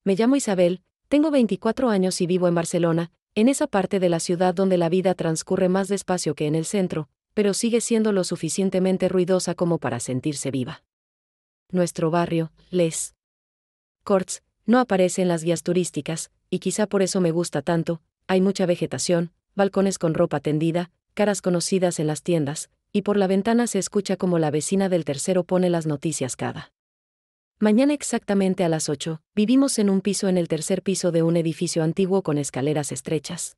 Me llamo Isabel, tengo 24 años y vivo en Barcelona, en esa parte de la ciudad donde la vida transcurre más despacio que en el centro, pero sigue siendo lo suficientemente ruidosa como para sentirse viva. Nuestro barrio, Les Corts, no aparece en las guías turísticas, y quizá por eso me gusta tanto. Hay mucha vegetación, balcones con ropa tendida, caras conocidas en las tiendas, y por la ventana se escucha como la vecina del tercero pone las noticias cada mañana exactamente a las 8. Vivimos en un piso en el tercer piso de un edificio antiguo con escaleras estrechas.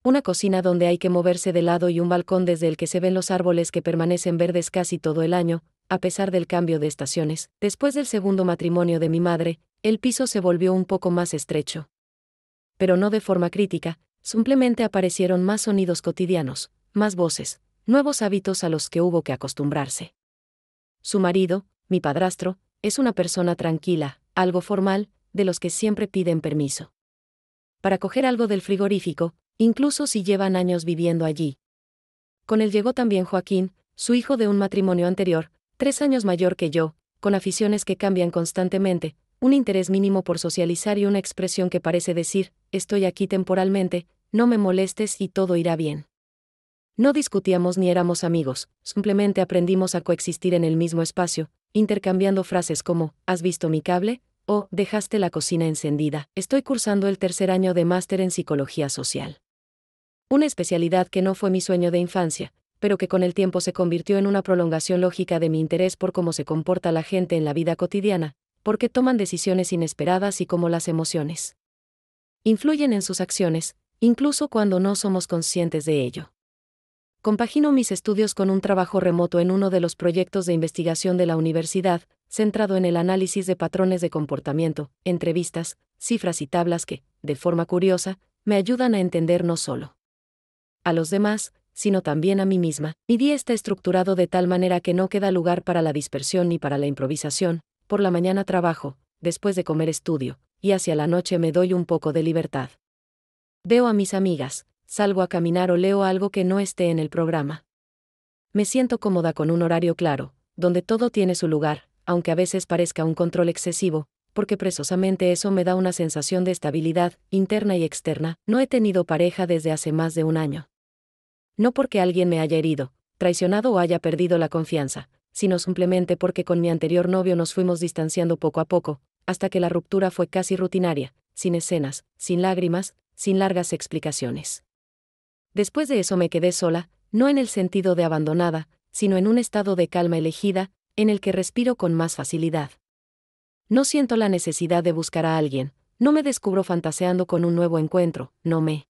Una cocina donde hay que moverse de lado y un balcón desde el que se ven los árboles que permanecen verdes casi todo el año, a pesar del cambio de estaciones. Después del segundo matrimonio de mi madre, el piso se volvió un poco más estrecho. Pero no de forma crítica, simplemente aparecieron más sonidos cotidianos, más voces, nuevos hábitos a los que hubo que acostumbrarse. Su marido, mi padrastro, es una persona tranquila, algo formal, de los que siempre piden permiso para coger algo del frigorífico, incluso si llevan años viviendo allí. Con él llegó también Joaquín, su hijo de un matrimonio anterior, 3 años mayor que yo, con aficiones que cambian constantemente, un interés mínimo por socializar y una expresión que parece decir, estoy aquí temporalmente, no me molestes y todo irá bien. No discutíamos ni éramos amigos, simplemente aprendimos a coexistir en el mismo espacio, intercambiando frases como, ¿has visto mi cable? O, dejaste la cocina encendida. Estoy cursando el 3er año de máster en psicología social. Una especialidad que no fue mi sueño de infancia, pero que con el tiempo se convirtió en una prolongación lógica de mi interés por cómo se comporta la gente en la vida cotidiana, por qué toman decisiones inesperadas y cómo las emociones influyen en sus acciones, incluso cuando no somos conscientes de ello. Compagino mis estudios con un trabajo remoto en uno de los proyectos de investigación de la universidad, centrado en el análisis de patrones de comportamiento, entrevistas, cifras y tablas que, de forma curiosa, me ayudan a entender no solo a los demás, sino también a mí misma. Mi día está estructurado de tal manera que no queda lugar para la dispersión ni para la improvisación. Por la mañana trabajo, después de comer estudio, y hacia la noche me doy un poco de libertad. Veo a mis amigas, salgo a caminar o leo algo que no esté en el programa. Me siento cómoda con un horario claro, donde todo tiene su lugar, aunque a veces parezca un control excesivo, porque precisamente eso me da una sensación de estabilidad, interna y externa. No he tenido pareja desde hace más de un año. No porque alguien me haya herido, traicionado o haya perdido la confianza, sino simplemente porque con mi anterior novio nos fuimos distanciando poco a poco, hasta que la ruptura fue casi rutinaria, sin escenas, sin lágrimas, sin largas explicaciones. Después de eso me quedé sola, no en el sentido de abandonada, sino en un estado de calma elegida, en el que respiro con más facilidad. No siento la necesidad de buscar a alguien, no me descubro fantaseando con un nuevo encuentro, no me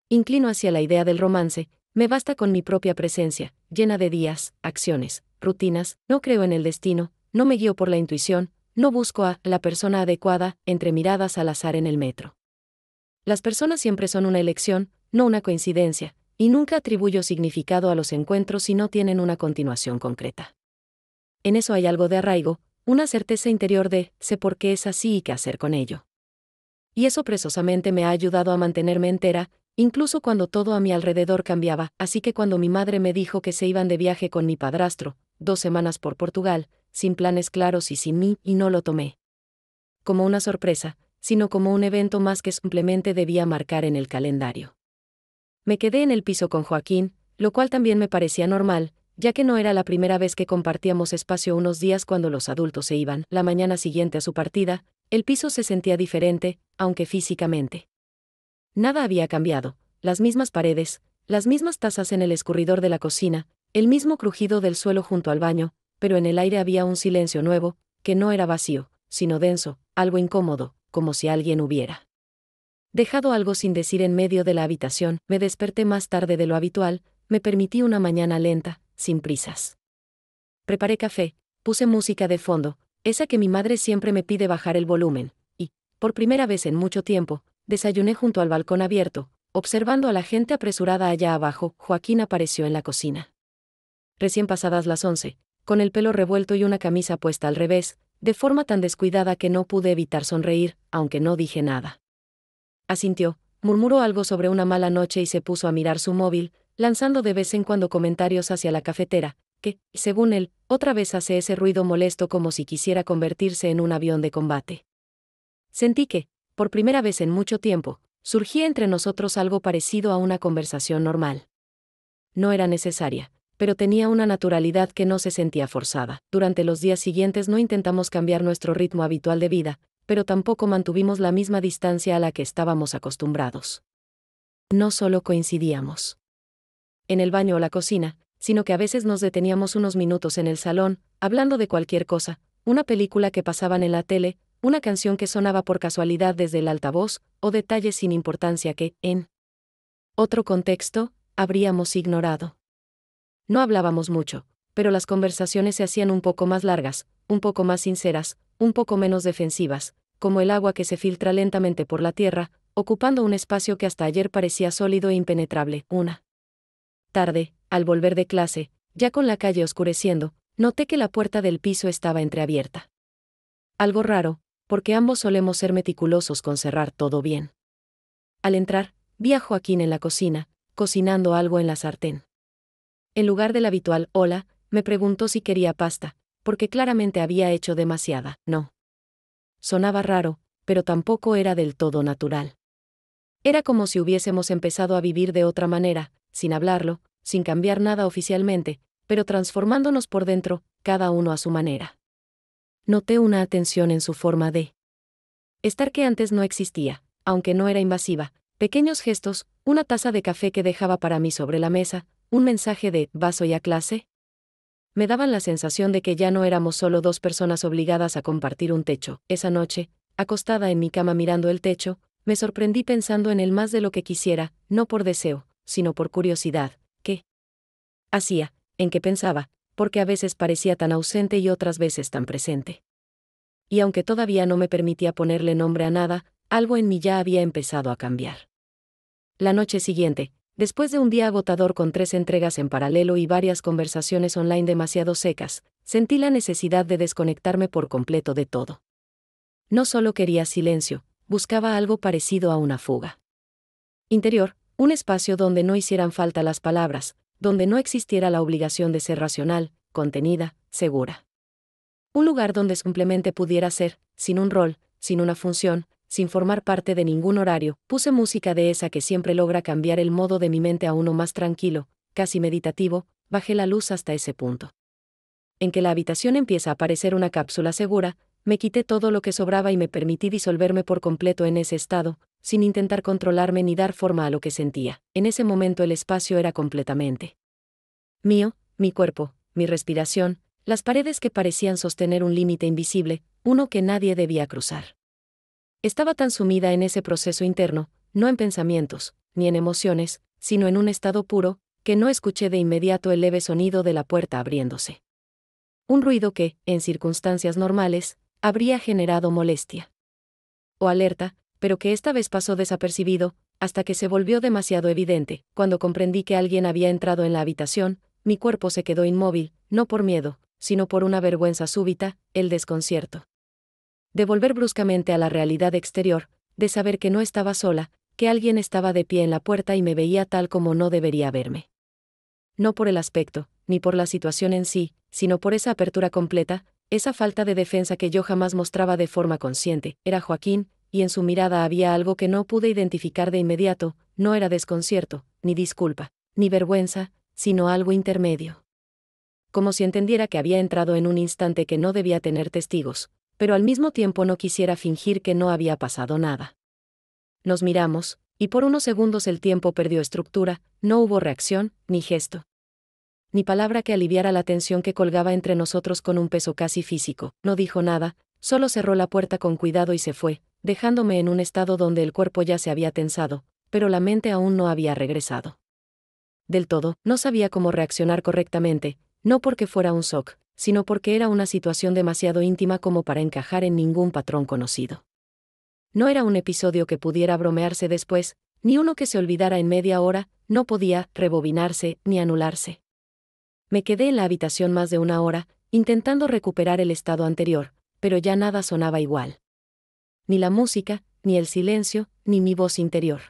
inclino hacia la idea del romance, me basta con mi propia presencia, llena de días, acciones, rutinas. No creo en el destino, no me guío por la intuición, no busco a la persona adecuada entre miradas al azar en el metro. Las personas siempre son una elección, no una coincidencia, y nunca atribuyo significado a los encuentros si no tienen una continuación concreta. En eso hay algo de arraigo, una certeza interior de, sé por qué es así y qué hacer con ello. Y eso precisamente me ha ayudado a mantenerme entera, incluso cuando todo a mi alrededor cambiaba. Así que cuando mi madre me dijo que se iban de viaje con mi padrastro, 2 semanas por Portugal, sin planes claros y sin mí, y no lo tomé como una sorpresa, sino como un evento más que simplemente debía marcar en el calendario. Me quedé en el piso con Joaquín, lo cual también me parecía normal, ya que no era la primera vez que compartíamos espacio unos días cuando los adultos se iban. La mañana siguiente a su partida, el piso se sentía diferente, aunque físicamente nada había cambiado, las mismas paredes, las mismas tazas en el escurridor de la cocina, el mismo crujido del suelo junto al baño, pero en el aire había un silencio nuevo, que no era vacío, sino denso, algo incómodo, como si alguien hubiera dejado algo sin decir en medio de la habitación. Me desperté más tarde de lo habitual, me permití una mañana lenta, sin prisas. Preparé café, puse música de fondo, esa que mi madre siempre me pide bajar el volumen, y, por primera vez en mucho tiempo, desayuné junto al balcón abierto, observando a la gente apresurada allá abajo. Joaquín apareció en la cocina. Recién pasadas las 11, con el pelo revuelto y una camisa puesta al revés, de forma tan descuidada que no pude evitar sonreír, aunque no dije nada. Asintió, murmuró algo sobre una mala noche y se puso a mirar su móvil, lanzando de vez en cuando comentarios hacia la cafetera, que, según él, otra vez hace ese ruido molesto como si quisiera convertirse en un avión de combate. Sentí que, por primera vez en mucho tiempo, surgía entre nosotros algo parecido a una conversación normal. No era necesaria, pero tenía una naturalidad que no se sentía forzada. Durante los días siguientes no intentamos cambiar nuestro ritmo habitual de vida, pero tampoco mantuvimos la misma distancia a la que estábamos acostumbrados. No solo coincidíamos en el baño o la cocina, sino que a veces nos deteníamos unos minutos en el salón, hablando de cualquier cosa, una película que pasaban en la tele, una canción que sonaba por casualidad desde el altavoz, o detalles sin importancia que, en otro contexto, habríamos ignorado. No hablábamos mucho, pero las conversaciones se hacían un poco más largas, un poco más sinceras, un poco menos defensivas, como el agua que se filtra lentamente por la tierra, ocupando un espacio que hasta ayer parecía sólido e impenetrable. Una tarde, al volver de clase, ya con la calle oscureciendo, noté que la puerta del piso estaba entreabierta. Algo raro, porque ambos solemos ser meticulosos con cerrar todo bien. Al entrar, vi a Joaquín en la cocina, cocinando algo en la sartén. En lugar del habitual hola, me preguntó si quería pasta, porque claramente había hecho demasiada. No. Sonaba raro, pero tampoco era del todo natural. Era como si hubiésemos empezado a vivir de otra manera, sin hablarlo, sin cambiar nada oficialmente, pero transformándonos por dentro, cada uno a su manera. Noté una atención en su forma de estar que antes no existía, aunque no era invasiva, pequeños gestos, una taza de café que dejaba para mí sobre la mesa, un mensaje de ¿vas hoy a clase? Me daban la sensación de que ya no éramos solo dos personas obligadas a compartir un techo. Esa noche, acostada en mi cama mirando el techo, me sorprendí pensando en él más de lo que quisiera, no por deseo, sino por curiosidad. ¿Qué hacía? ¿En qué pensaba? Porque a veces parecía tan ausente y otras veces tan presente. Y aunque todavía no me permitía ponerle nombre a nada, algo en mí ya había empezado a cambiar. La noche siguiente, después de un día agotador con 3 entregas en paralelo y varias conversaciones online demasiado secas, sentí la necesidad de desconectarme por completo de todo. No solo quería silencio, buscaba algo parecido a una fuga interior, un espacio donde no hicieran falta las palabras, donde no existiera la obligación de ser racional, contenida, segura. Un lugar donde simplemente pudiera ser, sin un rol, sin una función, sin formar parte de ningún horario. Puse música de esa que siempre logra cambiar el modo de mi mente a uno más tranquilo, casi meditativo, bajé la luz hasta ese punto en que la habitación empieza a parecer una cápsula segura, me quité todo lo que sobraba y me permití disolverme por completo en ese estado, sin intentar controlarme ni dar forma a lo que sentía. En ese momento el espacio era completamente mío, mi cuerpo, mi respiración, las paredes que parecían sostener un límite invisible, uno que nadie debía cruzar. Estaba tan sumida en ese proceso interno, no en pensamientos, ni en emociones, sino en un estado puro, que no escuché de inmediato el leve sonido de la puerta abriéndose. Un ruido que, en circunstancias normales, habría generado molestia o alerta, pero que esta vez pasó desapercibido, hasta que se volvió demasiado evidente. Cuando comprendí que alguien había entrado en la habitación, mi cuerpo se quedó inmóvil, no por miedo, sino por una vergüenza súbita, el desconcierto de volver bruscamente a la realidad exterior, de saber que no estaba sola, que alguien estaba de pie en la puerta y me veía tal como no debería verme. No por el aspecto, ni por la situación en sí, sino por esa apertura completa, esa falta de defensa que yo jamás mostraba de forma consciente. Era Joaquín, y en su mirada había algo que no pude identificar de inmediato. No era desconcierto, ni disculpa, ni vergüenza, sino algo intermedio. Como si entendiera que había entrado en un instante que no debía tener testigos, pero al mismo tiempo no quisiera fingir que no había pasado nada. Nos miramos, y por unos segundos el tiempo perdió estructura, no hubo reacción, ni gesto, ni palabra que aliviara la tensión que colgaba entre nosotros con un peso casi físico. No dijo nada, solo cerró la puerta con cuidado y se fue, dejándome en un estado donde el cuerpo ya se había tensado, pero la mente aún no había regresado del todo. No sabía cómo reaccionar correctamente, no porque fuera un shock, sino porque era una situación demasiado íntima como para encajar en ningún patrón conocido. No era un episodio que pudiera bromearse después, ni uno que se olvidara en media hora, no podía rebobinarse ni anularse. Me quedé en la habitación más de una hora, intentando recuperar el estado anterior, pero ya nada sonaba igual. Ni la música, ni el silencio, ni mi voz interior.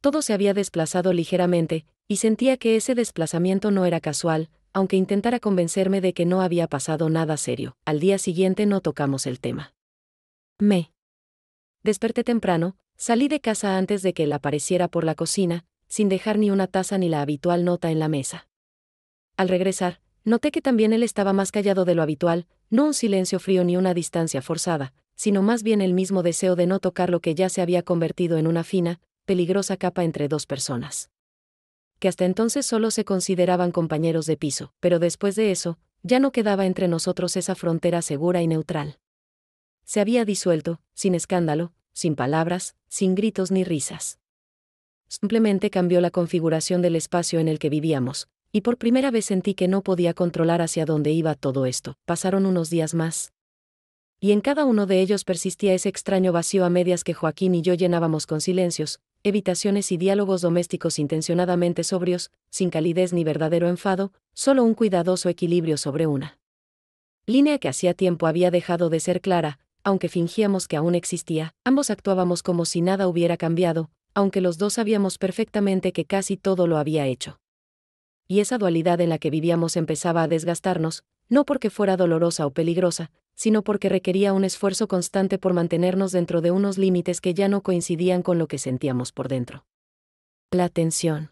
Todo se había desplazado ligeramente, y sentía que ese desplazamiento no era casual, aunque intentara convencerme de que no había pasado nada serio. Al día siguiente no tocamos el tema. Me Desperté temprano, salí de casa antes de que él apareciera por la cocina, sin dejar ni una taza ni la habitual nota en la mesa. Al regresar, noté que también él estaba más callado de lo habitual, no un silencio frío ni una distancia forzada, sino más bien el mismo deseo de no tocar lo que ya se había convertido en una fina, peligrosa capa entre dos personas. Que hasta entonces solo se consideraban compañeros de piso, pero después de eso, ya no quedaba entre nosotros esa frontera segura y neutral. Se había disuelto, sin escándalo, sin palabras, sin gritos ni risas. Simplemente cambió la configuración del espacio en el que vivíamos, y por primera vez sentí que no podía controlar hacia dónde iba todo esto. Pasaron unos días más. Y en cada uno de ellos persistía ese extraño vacío a medias que Joaquín y yo llenábamos con silencios, evitaciones y diálogos domésticos intencionadamente sobrios, sin calidez ni verdadero enfado, solo un cuidadoso equilibrio sobre una línea que hacía tiempo había dejado de ser clara, aunque fingíamos que aún existía. Ambos actuábamos como si nada hubiera cambiado, aunque los dos sabíamos perfectamente que casi todo lo había hecho. Y esa dualidad en la que vivíamos empezaba a desgastarnos, no porque fuera dolorosa o peligrosa, sino porque requería un esfuerzo constante por mantenernos dentro de unos límites que ya no coincidían con lo que sentíamos por dentro. La tensión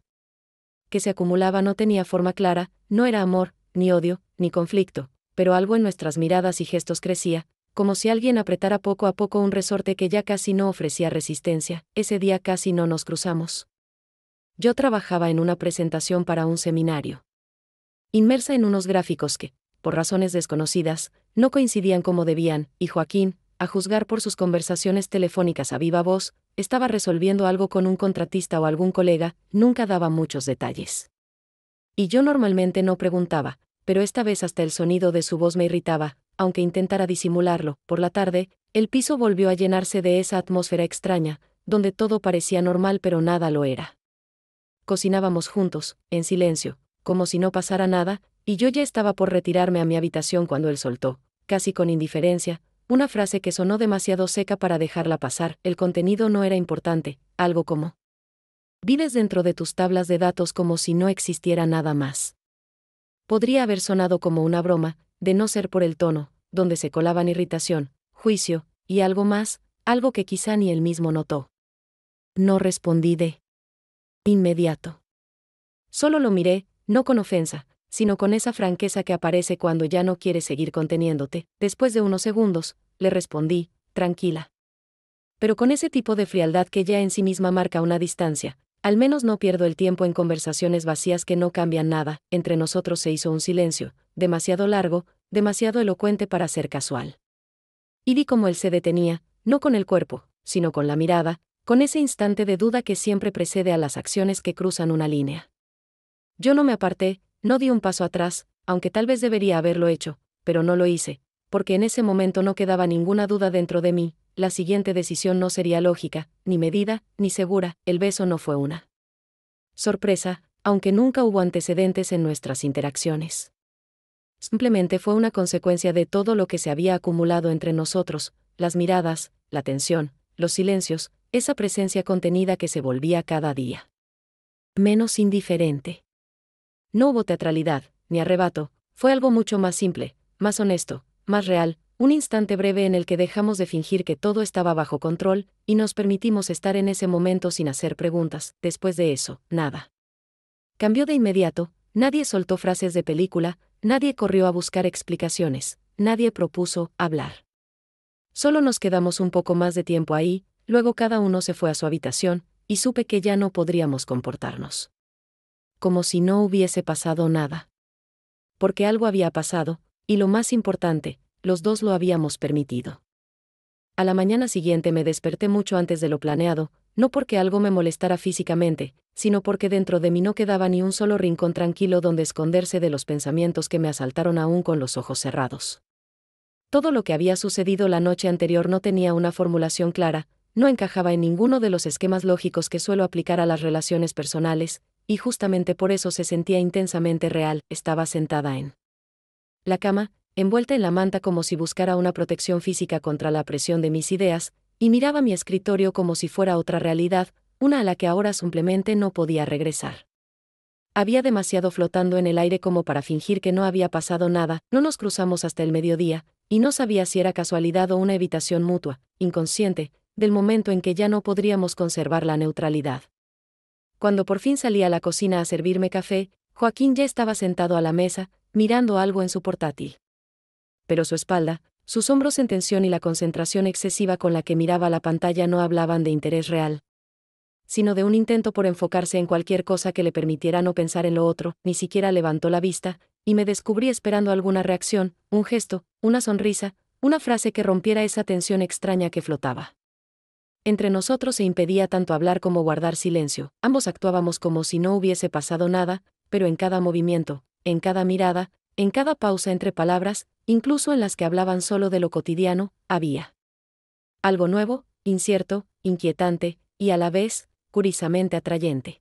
que se acumulaba no tenía forma clara, no era amor, ni odio, ni conflicto, pero algo en nuestras miradas y gestos crecía, como si alguien apretara poco a poco un resorte que ya casi no ofrecía resistencia. Ese día casi no nos cruzamos. Yo trabajaba en una presentación para un seminario. Inmersa en unos gráficos que, por razones desconocidas, no coincidían como debían, y Joaquín, a juzgar por sus conversaciones telefónicas a viva voz, estaba resolviendo algo con un contratista o algún colega, nunca daba muchos detalles. Y yo normalmente no preguntaba, pero esta vez hasta el sonido de su voz me irritaba, aunque intentara disimularlo. Por la tarde, el piso volvió a llenarse de esa atmósfera extraña, donde todo parecía normal pero nada lo era. Cocinábamos juntos, en silencio, como si no pasara nada, y yo ya estaba por retirarme a mi habitación cuando él soltó, casi con indiferencia, una frase que sonó demasiado seca para dejarla pasar. El contenido no era importante, algo como: vives dentro de tus tablas de datos como si no existiera nada más. Podría haber sonado como una broma, de no ser por el tono, donde se colaban irritación, juicio, y algo más, algo que quizá ni él mismo notó. No respondí de inmediato. Solo lo miré, no con ofensa, sino con esa franqueza que aparece cuando ya no quieres seguir conteniéndote. Después de unos segundos, le respondí, tranquila. Pero con ese tipo de frialdad que ya en sí misma marca una distancia. Al menos no pierdo el tiempo en conversaciones vacías que no cambian nada. Entre nosotros se hizo un silencio, demasiado largo, demasiado elocuente para ser casual. Y vi cómo él se detenía, no con el cuerpo, sino con la mirada, con ese instante de duda que siempre precede a las acciones que cruzan una línea. Yo no me aparté, no di un paso atrás, aunque tal vez debería haberlo hecho, pero no lo hice, porque en ese momento no quedaba ninguna duda dentro de mí. La siguiente decisión no sería lógica, ni medida, ni segura. El beso no fue una sorpresa, aunque nunca hubo antecedentes en nuestras interacciones. Simplemente fue una consecuencia de todo lo que se había acumulado entre nosotros, las miradas, la tensión, los silencios, esa presencia contenida que se volvía cada día menos indiferente. No hubo teatralidad, ni arrebato, fue algo mucho más simple, más honesto, más real, un instante breve en el que dejamos de fingir que todo estaba bajo control, y nos permitimos estar en ese momento sin hacer preguntas. Después de eso, nada cambió de inmediato, nadie soltó frases de película, nadie corrió a buscar explicaciones, nadie propuso hablar. Solo nos quedamos un poco más de tiempo ahí, luego cada uno se fue a su habitación, y supe que ya no podríamos comportarnos como si no hubiese pasado nada. Porque algo había pasado, y lo más importante, los dos lo habíamos permitido. A la mañana siguiente me desperté mucho antes de lo planeado, no porque algo me molestara físicamente, sino porque dentro de mí no quedaba ni un solo rincón tranquilo donde esconderse de los pensamientos que me asaltaron aún con los ojos cerrados. Todo lo que había sucedido la noche anterior no tenía una formulación clara, no encajaba en ninguno de los esquemas lógicos que suelo aplicar a las relaciones personales, y justamente por eso se sentía intensamente real. Estaba sentada en la cama, envuelta en la manta como si buscara una protección física contra la presión de mis ideas, y miraba mi escritorio como si fuera otra realidad, una a la que ahora simplemente no podía regresar. Había demasiado flotando en el aire como para fingir que no había pasado nada. No nos cruzamos hasta el mediodía, y no sabía si era casualidad o una evitación mutua, inconsciente, del momento en que ya no podríamos conservar la neutralidad. Cuando por fin salí a la cocina a servirme café, Joaquín ya estaba sentado a la mesa, mirando algo en su portátil. Pero su espalda, sus hombros en tensión y la concentración excesiva con la que miraba la pantalla no hablaban de interés real, sino de un intento por enfocarse en cualquier cosa que le permitiera no pensar en lo otro. Ni siquiera levantó la vista, y me descubrí esperando alguna reacción, un gesto, una sonrisa, una frase que rompiera esa tensión extraña que flotaba entre nosotros se impedía tanto hablar como guardar silencio. Ambos actuábamos como si no hubiese pasado nada, pero en cada movimiento, en cada mirada, en cada pausa entre palabras, incluso en las que hablaban solo de lo cotidiano, había algo nuevo, incierto, inquietante, y a la vez, curiosamente atrayente.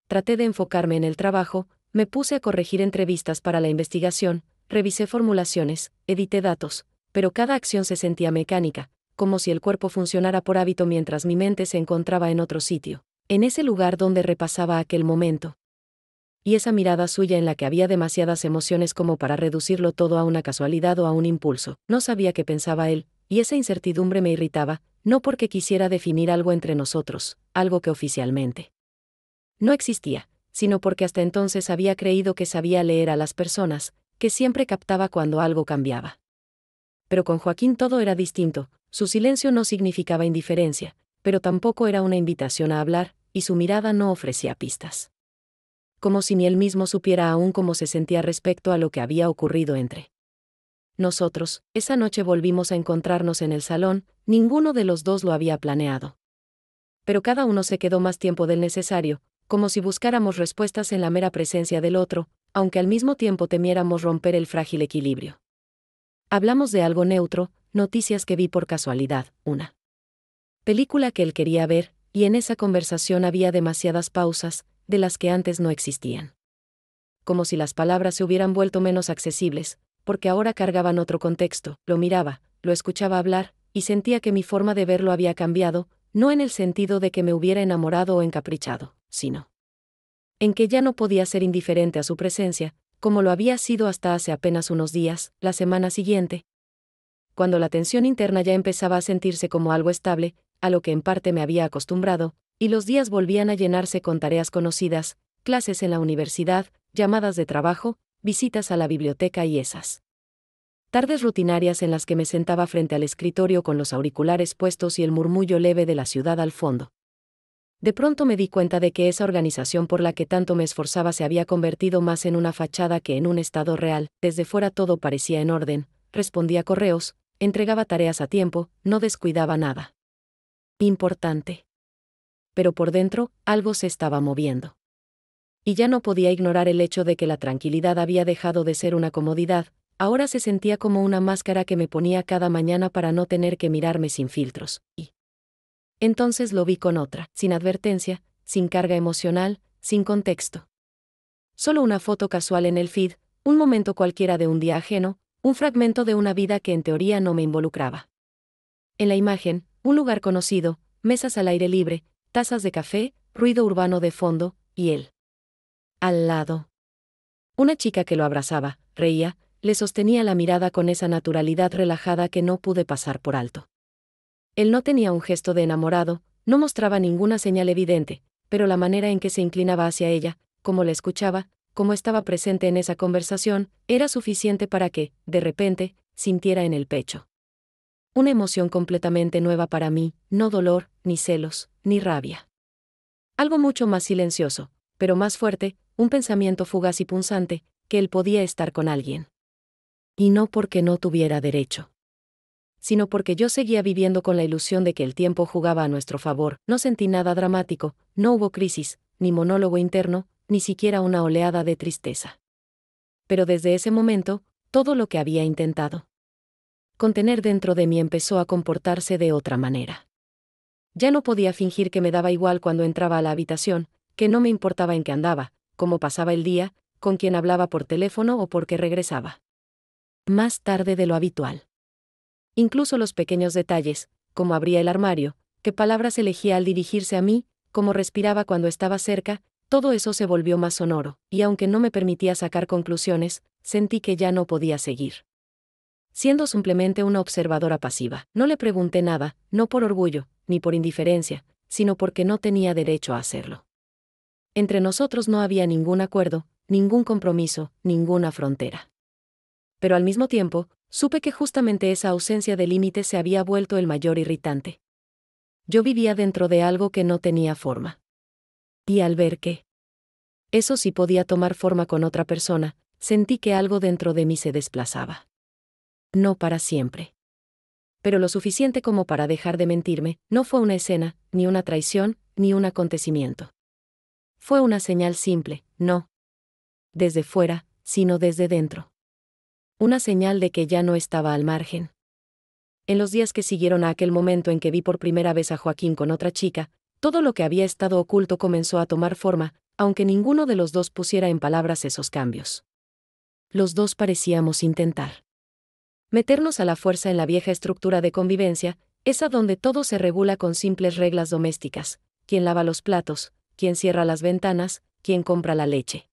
Traté de enfocarme en el trabajo, me puse a corregir entrevistas para la investigación, revisé formulaciones, edité datos, pero cada acción se sentía mecánica, como si el cuerpo funcionara por hábito mientras mi mente se encontraba en otro sitio, en ese lugar donde repasaba aquel momento. Y esa mirada suya en la que había demasiadas emociones como para reducirlo todo a una casualidad o a un impulso. No sabía qué pensaba él, y esa incertidumbre me irritaba, no porque quisiera definir algo entre nosotros, algo que oficialmente no existía, sino porque hasta entonces había creído que sabía leer a las personas, que siempre captaba cuando algo cambiaba. Pero con Joaquín todo era distinto. Su silencio no significaba indiferencia, pero tampoco era una invitación a hablar, y su mirada no ofrecía pistas. Como si ni él mismo supiera aún cómo se sentía respecto a lo que había ocurrido entre nosotros. Esa noche volvimos a encontrarnos en el salón, ninguno de los dos lo había planeado. Pero cada uno se quedó más tiempo del necesario, como si buscáramos respuestas en la mera presencia del otro, aunque al mismo tiempo temiéramos romper el frágil equilibrio. Hablamos de algo neutro, noticias que vi por casualidad, una película que él quería ver, y en esa conversación había demasiadas pausas, de las que antes no existían. Como si las palabras se hubieran vuelto menos accesibles, porque ahora cargaban otro contexto. Lo miraba, lo escuchaba hablar, y sentía que mi forma de verlo había cambiado, no en el sentido de que me hubiera enamorado o encaprichado, sino en que ya no podía ser indiferente a su presencia, como lo había sido hasta hace apenas unos días. La semana siguiente, cuando la tensión interna ya empezaba a sentirse como algo estable, a lo que en parte me había acostumbrado, y los días volvían a llenarse con tareas conocidas, clases en la universidad, llamadas de trabajo, visitas a la biblioteca y esas tardes rutinarias en las que me sentaba frente al escritorio con los auriculares puestos y el murmullo leve de la ciudad al fondo. De pronto me di cuenta de que esa organización por la que tanto me esforzaba se había convertido más en una fachada que en un estado real. Desde fuera todo parecía en orden, respondía correos, entregaba tareas a tiempo, no descuidaba nada importante. Pero por dentro, algo se estaba moviendo. Y ya no podía ignorar el hecho de que la tranquilidad había dejado de ser una comodidad, ahora se sentía como una máscara que me ponía cada mañana para no tener que mirarme sin filtros. Y entonces lo vi con otra, sin advertencia, sin carga emocional, sin contexto. Solo una foto casual en el feed, un momento cualquiera de un día ajeno, un fragmento de una vida que en teoría no me involucraba. En la imagen, un lugar conocido, mesas al aire libre, tazas de café, ruido urbano de fondo, y él al lado. Una chica que lo abrazaba, reía, le sostenía la mirada con esa naturalidad relajada que no pude pasar por alto. Él no tenía un gesto de enamorado, no mostraba ninguna señal evidente, pero la manera en que se inclinaba hacia ella, cómo la escuchaba, cómo estaba presente en esa conversación, era suficiente para que, de repente, sintiera en el pecho una emoción completamente nueva para mí, no dolor, ni celos, ni rabia. Algo mucho más silencioso, pero más fuerte, un pensamiento fugaz y punzante, que él podía estar con alguien. Y no porque no tuviera derecho, sino porque yo seguía viviendo con la ilusión de que el tiempo jugaba a nuestro favor. No sentí nada dramático, no hubo crisis, ni monólogo interno, ni siquiera una oleada de tristeza. Pero desde ese momento, todo lo que había intentado contener dentro de mí empezó a comportarse de otra manera. Ya no podía fingir que me daba igual cuando entraba a la habitación, que no me importaba en qué andaba, cómo pasaba el día, con quién hablaba por teléfono o por qué regresaba más tarde de lo habitual. Incluso los pequeños detalles, como abría el armario, qué palabras elegía al dirigirse a mí, cómo respiraba cuando estaba cerca, todo eso se volvió más sonoro, y aunque no me permitía sacar conclusiones, sentí que ya no podía seguir siendo simplemente una observadora pasiva. No le pregunté nada, no por orgullo, ni por indiferencia, sino porque no tenía derecho a hacerlo. Entre nosotros no había ningún acuerdo, ningún compromiso, ninguna frontera. Pero al mismo tiempo, supe que justamente esa ausencia de límites se había vuelto el mayor irritante. Yo vivía dentro de algo que no tenía forma. Y al ver que eso sí podía tomar forma con otra persona, sentí que algo dentro de mí se desplazaba. No para siempre. Pero lo suficiente como para dejar de mentirme. No fue una escena, ni una traición, ni un acontecimiento. Fue una señal simple, no desde fuera, sino desde dentro. Una señal de que ya no estaba al margen. En los días que siguieron a aquel momento en que vi por primera vez a Joaquín con otra chica, todo lo que había estado oculto comenzó a tomar forma, aunque ninguno de los dos pusiera en palabras esos cambios. Los dos parecíamos intentar meternos a la fuerza en la vieja estructura de convivencia, esa donde todo se regula con simples reglas domésticas: quién lava los platos, quién cierra las ventanas, quién compra la leche.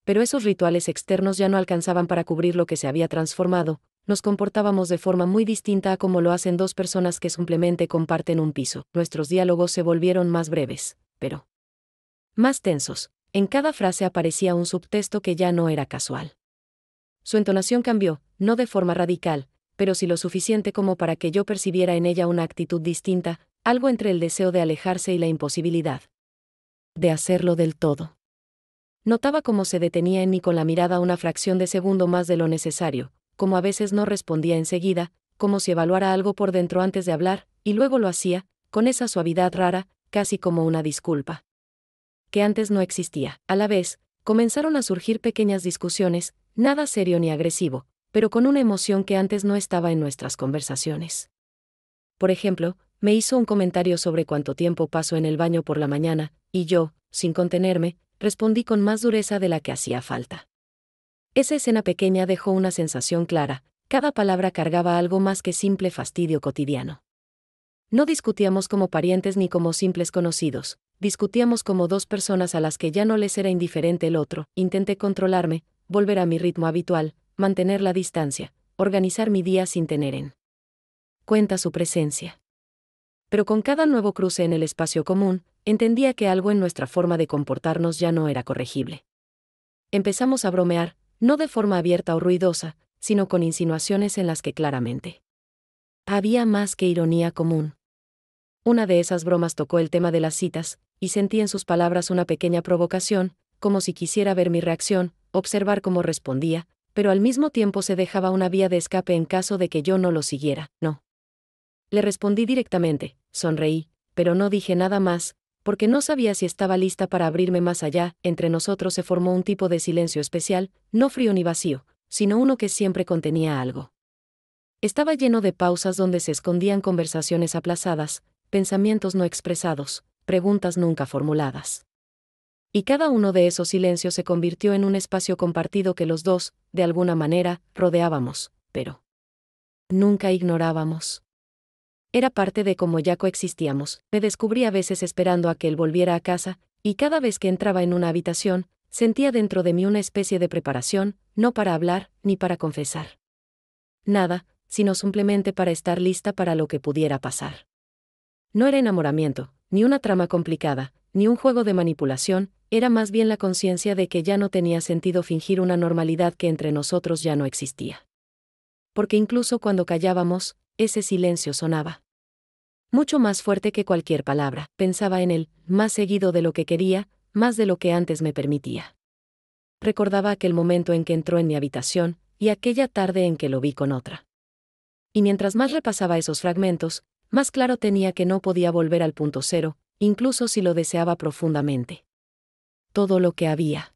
Pero esos rituales externos ya no alcanzaban para cubrir lo que se había transformado. Nos comportábamos de forma muy distinta a como lo hacen dos personas que simplemente comparten un piso. Nuestros diálogos se volvieron más breves, pero más tensos. En cada frase aparecía un subtexto que ya no era casual. Su entonación cambió, no de forma radical, pero sí lo suficiente como para que yo percibiera en ella una actitud distinta, algo entre el deseo de alejarse y la imposibilidad de hacerlo del todo. Notaba cómo se detenía en mí con la mirada una fracción de segundo más de lo necesario, como a veces no respondía enseguida, como si evaluara algo por dentro antes de hablar, y luego lo hacía, con esa suavidad rara, casi como una disculpa que antes no existía. A la vez, comenzaron a surgir pequeñas discusiones, nada serio ni agresivo, pero con una emoción que antes no estaba en nuestras conversaciones. Por ejemplo, me hizo un comentario sobre cuánto tiempo paso en el baño por la mañana, y yo, sin contenerme, respondí con más dureza de la que hacía falta. Esa escena pequeña dejó una sensación clara: cada palabra cargaba algo más que simple fastidio cotidiano. No discutíamos como parientes ni como simples conocidos, discutíamos como dos personas a las que ya no les era indiferente el otro. Intenté controlarme, volver a mi ritmo habitual, mantener la distancia, organizar mi día sin tener en cuenta su presencia. Pero con cada nuevo cruce en el espacio común, entendía que algo en nuestra forma de comportarnos ya no era corregible. Empezamos a bromear, no de forma abierta o ruidosa, sino con insinuaciones en las que claramente había más que ironía común. Una de esas bromas tocó el tema de las citas, y sentí en sus palabras una pequeña provocación, como si quisiera ver mi reacción, observar cómo respondía, pero al mismo tiempo se dejaba una vía de escape en caso de que yo no lo siguiera. No. Le respondí directamente, sonreí, pero no dije nada más, porque no sabía si estaba lista para abrirme más allá. Entre nosotros se formó un tipo de silencio especial, no frío ni vacío, sino uno que siempre contenía algo. Estaba lleno de pausas donde se escondían conversaciones aplazadas, pensamientos no expresados, preguntas nunca formuladas. Y cada uno de esos silencios se convirtió en un espacio compartido que los dos, de alguna manera, rodeábamos, pero nunca ignorábamos. Era parte de cómo ya coexistíamos. Me descubrí a veces esperando a que él volviera a casa, y cada vez que entraba en una habitación, sentía dentro de mí una especie de preparación, no para hablar, ni para confesar nada, sino simplemente para estar lista para lo que pudiera pasar. No era enamoramiento, ni una trama complicada, ni un juego de manipulación, era más bien la conciencia de que ya no tenía sentido fingir una normalidad que entre nosotros ya no existía. Porque incluso cuando callábamos, ese silencio sonaba mucho más fuerte que cualquier palabra. Pensaba en él, más seguido de lo que quería, más de lo que antes me permitía. Recordaba aquel momento en que entró en mi habitación, y aquella tarde en que lo vi con otra. Y mientras más repasaba esos fragmentos, más claro tenía que no podía volver al punto cero, incluso si lo deseaba profundamente. Todo lo que había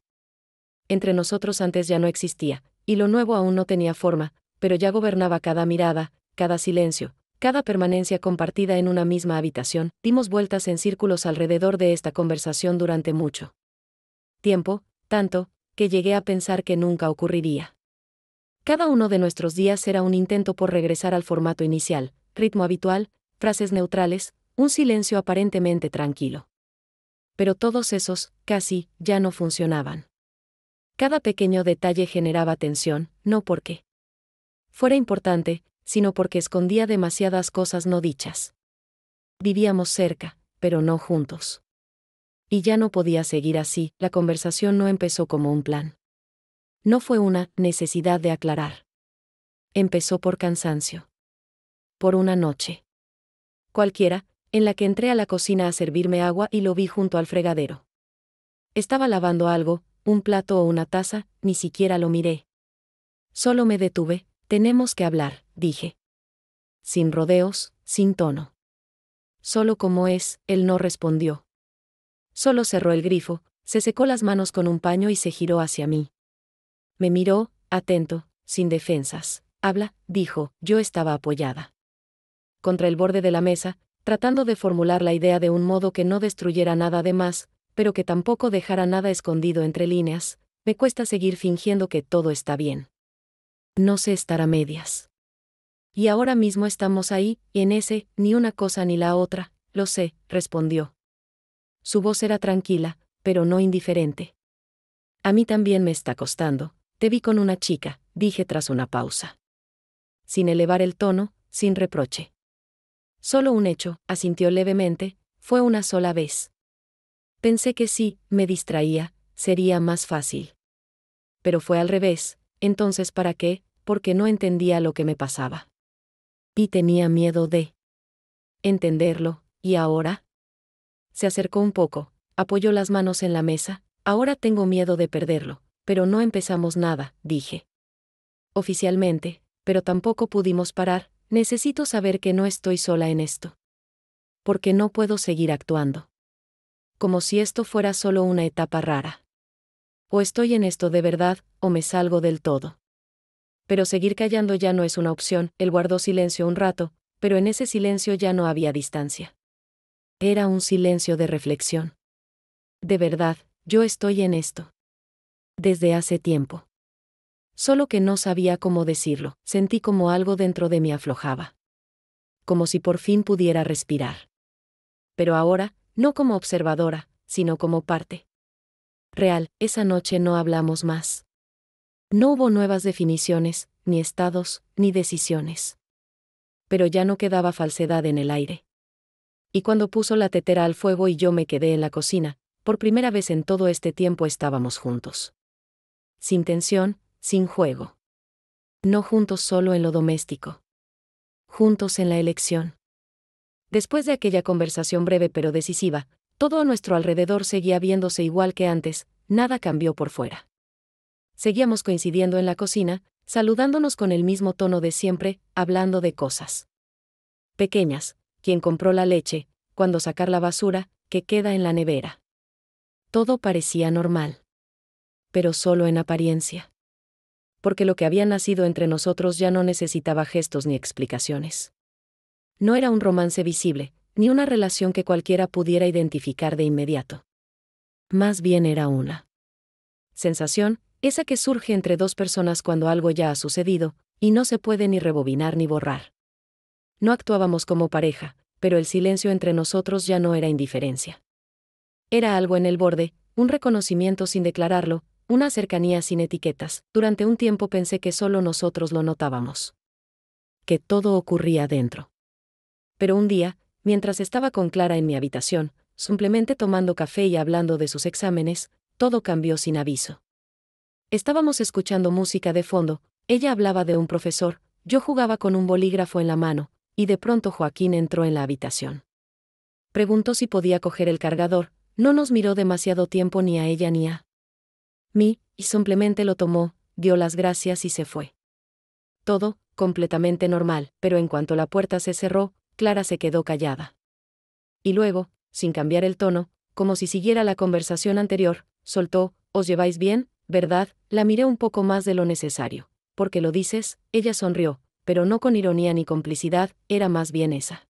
entre nosotros antes ya no existía, y lo nuevo aún no tenía forma, pero ya gobernaba cada mirada, cada silencio, cada permanencia compartida en una misma habitación. Dimos vueltas en círculos alrededor de esta conversación durante mucho tiempo, tanto, que llegué a pensar que nunca ocurriría. Cada uno de nuestros días era un intento por regresar al formato inicial, ritmo habitual, frases neutrales, un silencio aparentemente tranquilo. Pero todos esos, casi, ya no funcionaban. Cada pequeño detalle generaba tensión, no porque fuera importante, sino porque escondía demasiadas cosas no dichas. Vivíamos cerca, pero no juntos. Y ya no podía seguir así. La conversación no empezó como un plan. No fue una necesidad de aclarar. Empezó por cansancio. Por una noche cualquiera, en la que entré a la cocina a servirme agua y lo vi junto al fregadero. Estaba lavando algo, un plato o una taza, ni siquiera lo miré. Solo me detuve. Tenemos que hablar, dije. Sin rodeos, sin tono. Solo como es, él no respondió. Solo cerró el grifo, se secó las manos con un paño y se giró hacia mí. Me miró, atento, sin defensas. Habla, dijo. Yo estaba apoyada contra el borde de la mesa, tratando de formular la idea de un modo que no destruyera nada de más, pero que tampoco dejara nada escondido entre líneas. Me cuesta seguir fingiendo que todo está bien. No sé estar a medias. Y ahora mismo estamos ahí, en ese, ni una cosa ni la otra, lo sé, respondió. Su voz era tranquila, pero no indiferente. A mí también me está costando. Te vi con una chica, dije tras una pausa. Sin elevar el tono, sin reproche. Solo un hecho, asintió levemente, fue una sola vez. Pensé que si me distraía, sería más fácil. Pero fue al revés. Entonces, ¿para qué? Porque no entendía lo que me pasaba. Y tenía miedo de entenderlo. ¿Y ahora? Se acercó un poco, apoyó las manos en la mesa. Ahora tengo miedo de perderlo, pero no empezamos nada, dije. Oficialmente, pero tampoco pudimos parar. Necesito saber que no estoy sola en esto. Porque no puedo seguir actuando como si esto fuera solo una etapa rara. O estoy en esto de verdad, o me salgo del todo. Pero seguir callando ya no es una opción. Él guardó silencio un rato, pero en ese silencio ya no había distancia. Era un silencio de reflexión. De verdad, yo estoy en esto. Desde hace tiempo. Solo que no sabía cómo decirlo. Sentí como algo dentro de mí aflojaba. Como si por fin pudiera respirar. Pero ahora, no como observadora, sino como parte real. Esa noche no hablamos más. No hubo nuevas definiciones, ni estados, ni decisiones. Pero ya no quedaba falsedad en el aire. Y cuando puso la tetera al fuego y yo me quedé en la cocina, por primera vez en todo este tiempo estábamos juntos. Sin tensión, sin juego. No juntos solo en lo doméstico. Juntos en la elección. Después de aquella conversación breve pero decisiva, todo a nuestro alrededor seguía viéndose igual que antes, nada cambió por fuera. Seguíamos coincidiendo en la cocina, saludándonos con el mismo tono de siempre, hablando de cosas pequeñas, quién compró la leche, cuándo sacar la basura, que queda en la nevera. Todo parecía normal. Pero solo en apariencia. Porque lo que había nacido entre nosotros ya no necesitaba gestos ni explicaciones. No era un romance visible, ni una relación que cualquiera pudiera identificar de inmediato. Más bien era una sensación, esa que surge entre dos personas cuando algo ya ha sucedido, y no se puede ni rebobinar ni borrar. No actuábamos como pareja, pero el silencio entre nosotros ya no era indiferencia. Era algo en el borde, un reconocimiento sin declararlo, una cercanía sin etiquetas. Durante un tiempo pensé que solo nosotros lo notábamos. Que todo ocurría dentro. Pero un día, mientras estaba con Clara en mi habitación, simplemente tomando café y hablando de sus exámenes, todo cambió sin aviso. Estábamos escuchando música de fondo, ella hablaba de un profesor, yo jugaba con un bolígrafo en la mano, y de pronto Joaquín entró en la habitación. Preguntó si podía coger el cargador, no nos miró demasiado tiempo ni a ella ni a mí, y simplemente lo tomó, dio las gracias y se fue. Todo, completamente normal, pero en cuanto la puerta se cerró, Clara se quedó callada. Y luego, sin cambiar el tono, como si siguiera la conversación anterior, soltó, «¿Os lleváis bien, verdad?». La miré un poco más de lo necesario. «¿Por qué lo dices?». Ella sonrió, pero no con ironía ni complicidad, era más bien esa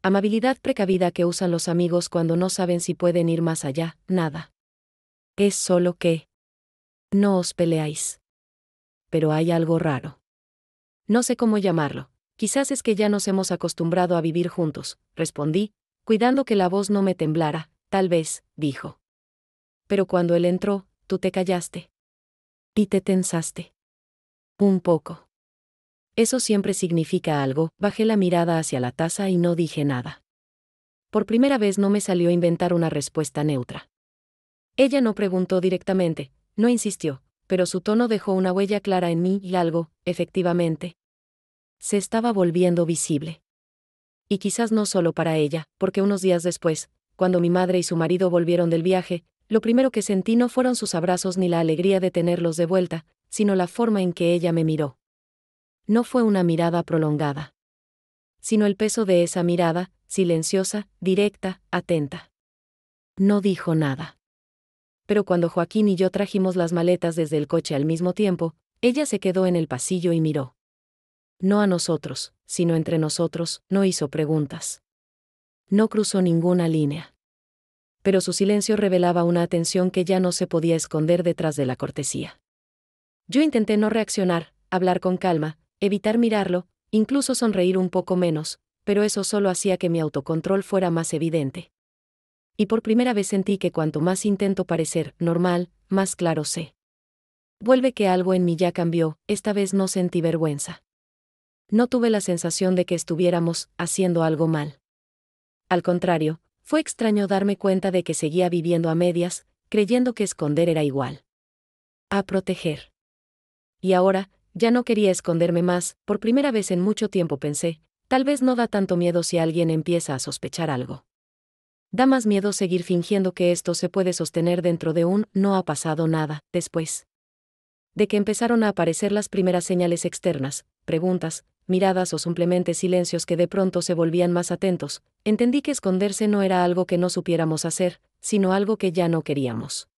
amabilidad precavida que usan los amigos cuando no saben si pueden ir más allá. Nada. Es solo que no os peleáis. Pero hay algo raro. No sé cómo llamarlo. Quizás es que ya nos hemos acostumbrado a vivir juntos, respondí, cuidando que la voz no me temblara. Tal vez, dijo. Pero cuando él entró, tú te callaste. Y te tensaste. Un poco. Eso siempre significa algo. Bajé la mirada hacia la taza y no dije nada. Por primera vez no me salió inventar una respuesta neutra. Ella no preguntó directamente, no insistió, pero su tono dejó una huella clara en mí y algo, efectivamente, se estaba volviendo visible. Y quizás no solo para ella, porque unos días después, cuando mi madre y su marido volvieron del viaje, lo primero que sentí no fueron sus abrazos ni la alegría de tenerlos de vuelta, sino la forma en que ella me miró. No fue una mirada prolongada, sino el peso de esa mirada, silenciosa, directa, atenta. No dijo nada. Pero cuando Joaquín y yo trajimos las maletas desde el coche al mismo tiempo, ella se quedó en el pasillo y miró. No a nosotros, sino entre nosotros, no hizo preguntas. No cruzó ninguna línea. Pero su silencio revelaba una atención que ya no se podía esconder detrás de la cortesía. Yo intenté no reaccionar, hablar con calma, evitar mirarlo, incluso sonreír un poco menos, pero eso solo hacía que mi autocontrol fuera más evidente. Y por primera vez sentí que cuanto más intento parecer normal, más claro sé. Vuelve que algo en mí ya cambió, esta vez no sentí vergüenza. No tuve la sensación de que estuviéramos haciendo algo mal. Al contrario, fue extraño darme cuenta de que seguía viviendo a medias, creyendo que esconder era igual a proteger. Y ahora, ya no quería esconderme más, por primera vez en mucho tiempo pensé, tal vez no da tanto miedo si alguien empieza a sospechar algo. Da más miedo seguir fingiendo que esto se puede sostener dentro de un no ha pasado nada, después de que empezaron a aparecer las primeras señales externas, preguntas, miradas o simplemente silencios que de pronto se volvían más atentos, entendí que esconderse no era algo que no supiéramos hacer, sino algo que ya no queríamos.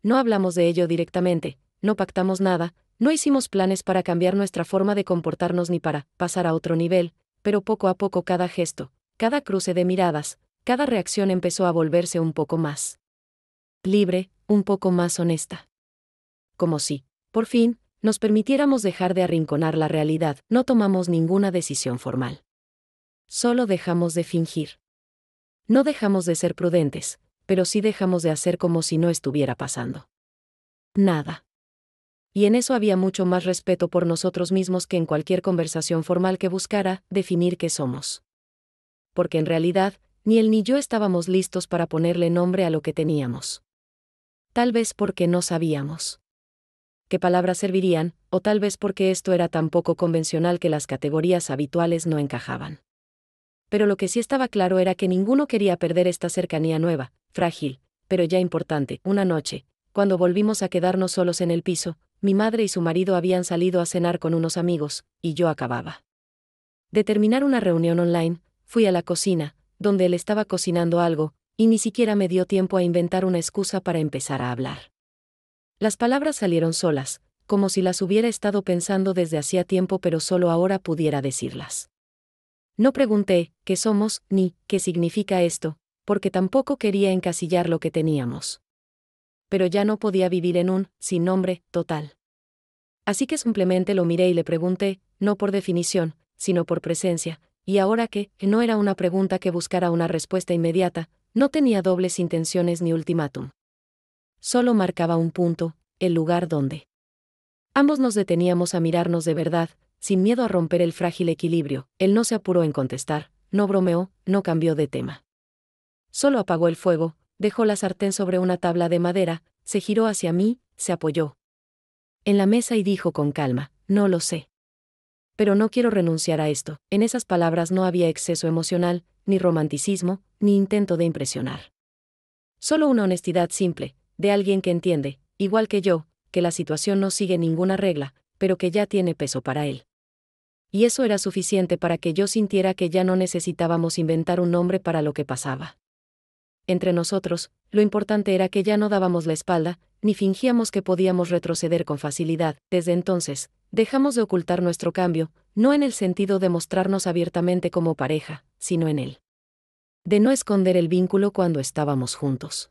No hablamos de ello directamente, no pactamos nada, no hicimos planes para cambiar nuestra forma de comportarnos ni para pasar a otro nivel, pero poco a poco cada gesto, cada cruce de miradas, cada reacción empezó a volverse un poco más libre, un poco más honesta. Como si, por fin, nos permitiéramos dejar de arrinconar la realidad. No tomamos ninguna decisión formal. Solo dejamos de fingir. No dejamos de ser prudentes, pero sí dejamos de hacer como si no estuviera pasando nada. Y en eso había mucho más respeto por nosotros mismos que en cualquier conversación formal que buscara definir qué somos. Porque en realidad, ni él ni yo estábamos listos para ponerle nombre a lo que teníamos. Tal vez porque no sabíamos qué palabras servirían, o tal vez porque esto era tan poco convencional que las categorías habituales no encajaban. Pero lo que sí estaba claro era que ninguno quería perder esta cercanía nueva, frágil, pero ya importante. Una noche, cuando volvimos a quedarnos solos en el piso, mi madre y su marido habían salido a cenar con unos amigos, y yo acababa de terminar una reunión online. Fui a la cocina, donde él estaba cocinando algo, y ni siquiera me dio tiempo a inventar una excusa para empezar a hablar. Las palabras salieron solas, como si las hubiera estado pensando desde hacía tiempo pero solo ahora pudiera decirlas. No pregunté qué somos, ni qué significa esto, porque tampoco quería encasillar lo que teníamos. Pero ya no podía vivir en un sin nombre total. Así que simplemente lo miré y le pregunté, no por definición, sino por presencia, y ahora que no era una pregunta que buscara una respuesta inmediata, no tenía dobles intenciones ni ultimátum. Solo marcaba un punto, el lugar donde ambos nos deteníamos a mirarnos de verdad, sin miedo a romper el frágil equilibrio. Él no se apuró en contestar, no bromeó, no cambió de tema. Solo apagó el fuego, dejó la sartén sobre una tabla de madera, se giró hacia mí, se apoyó en la mesa y dijo con calma, no lo sé. Pero no quiero renunciar a esto. En esas palabras no había exceso emocional, ni romanticismo, ni intento de impresionar. Solo una honestidad simple, de alguien que entiende, igual que yo, que la situación no sigue ninguna regla, pero que ya tiene peso para él. Y eso era suficiente para que yo sintiera que ya no necesitábamos inventar un nombre para lo que pasaba. Entre nosotros, lo importante era que ya no dábamos la espalda, ni fingíamos que podíamos retroceder con facilidad. Desde entonces, dejamos de ocultar nuestro cambio, no en el sentido de mostrarnos abiertamente como pareja, sino en él. De no esconder el vínculo cuando estábamos juntos.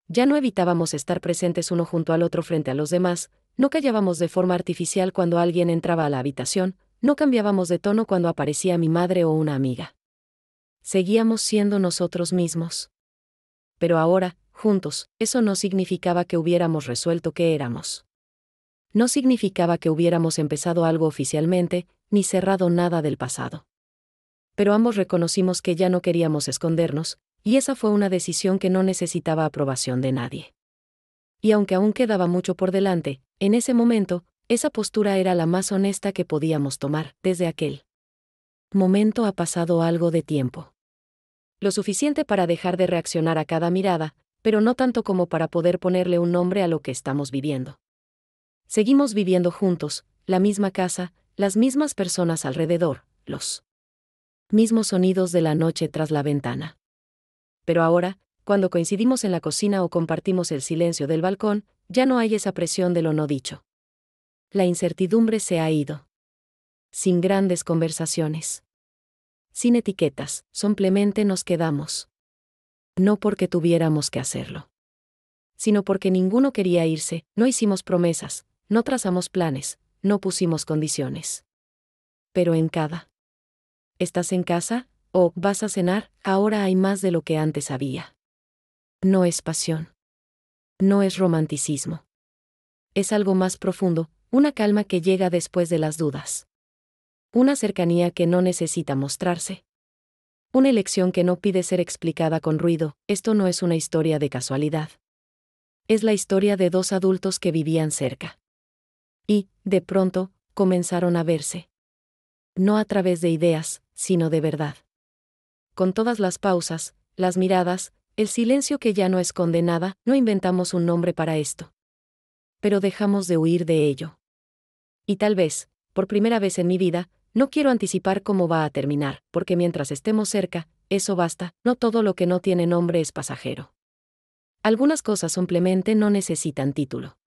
Ya no evitábamos estar presentes uno junto al otro frente a los demás, no callábamos de forma artificial cuando alguien entraba a la habitación, no cambiábamos de tono cuando aparecía mi madre o una amiga. Seguíamos siendo nosotros mismos. Pero ahora, juntos, eso no significaba que hubiéramos resuelto qué éramos. no significaba que hubiéramos empezado algo oficialmente, ni cerrado nada del pasado. Pero ambos reconocimos que ya no queríamos escondernos, y esa fue una decisión que no necesitaba aprobación de nadie. Y aunque aún quedaba mucho por delante, en ese momento, esa postura era la más honesta que podíamos tomar. Desde aquel momento ha pasado algo de tiempo. Lo suficiente para dejar de reaccionar a cada mirada, pero no tanto como para poder ponerle un nombre a lo que estamos viviendo. Seguimos viviendo juntos, la misma casa, las mismas personas alrededor, los mismos sonidos de la noche tras la ventana. Pero ahora, cuando coincidimos en la cocina o compartimos el silencio del balcón, ya no hay esa presión de lo no dicho. La incertidumbre se ha ido. Sin grandes conversaciones. Sin etiquetas, simplemente nos quedamos. No porque tuviéramos que hacerlo, sino porque ninguno quería irse, no hicimos promesas, no trazamos planes, no pusimos condiciones. Pero en cada ¿estás en casa? ¿O vas a cenar? Ahora hay más de lo que antes había. No es pasión. No es romanticismo. Es algo más profundo, una calma que llega después de las dudas. Una cercanía que no necesita mostrarse. Una elección que no pide ser explicada con ruido. Esto no es una historia de casualidad. Es la historia de dos adultos que vivían cerca. Y, de pronto, comenzaron a verse. No a través de ideas, sino de verdad. Con todas las pausas, las miradas, el silencio que ya no esconde nada, no inventamos un nombre para esto. Pero dejamos de huir de ello. Y tal vez, por primera vez en mi vida, no quiero anticipar cómo va a terminar, porque mientras estemos cerca, eso basta, no todo lo que no tiene nombre es pasajero. Algunas cosas simplemente no necesitan título.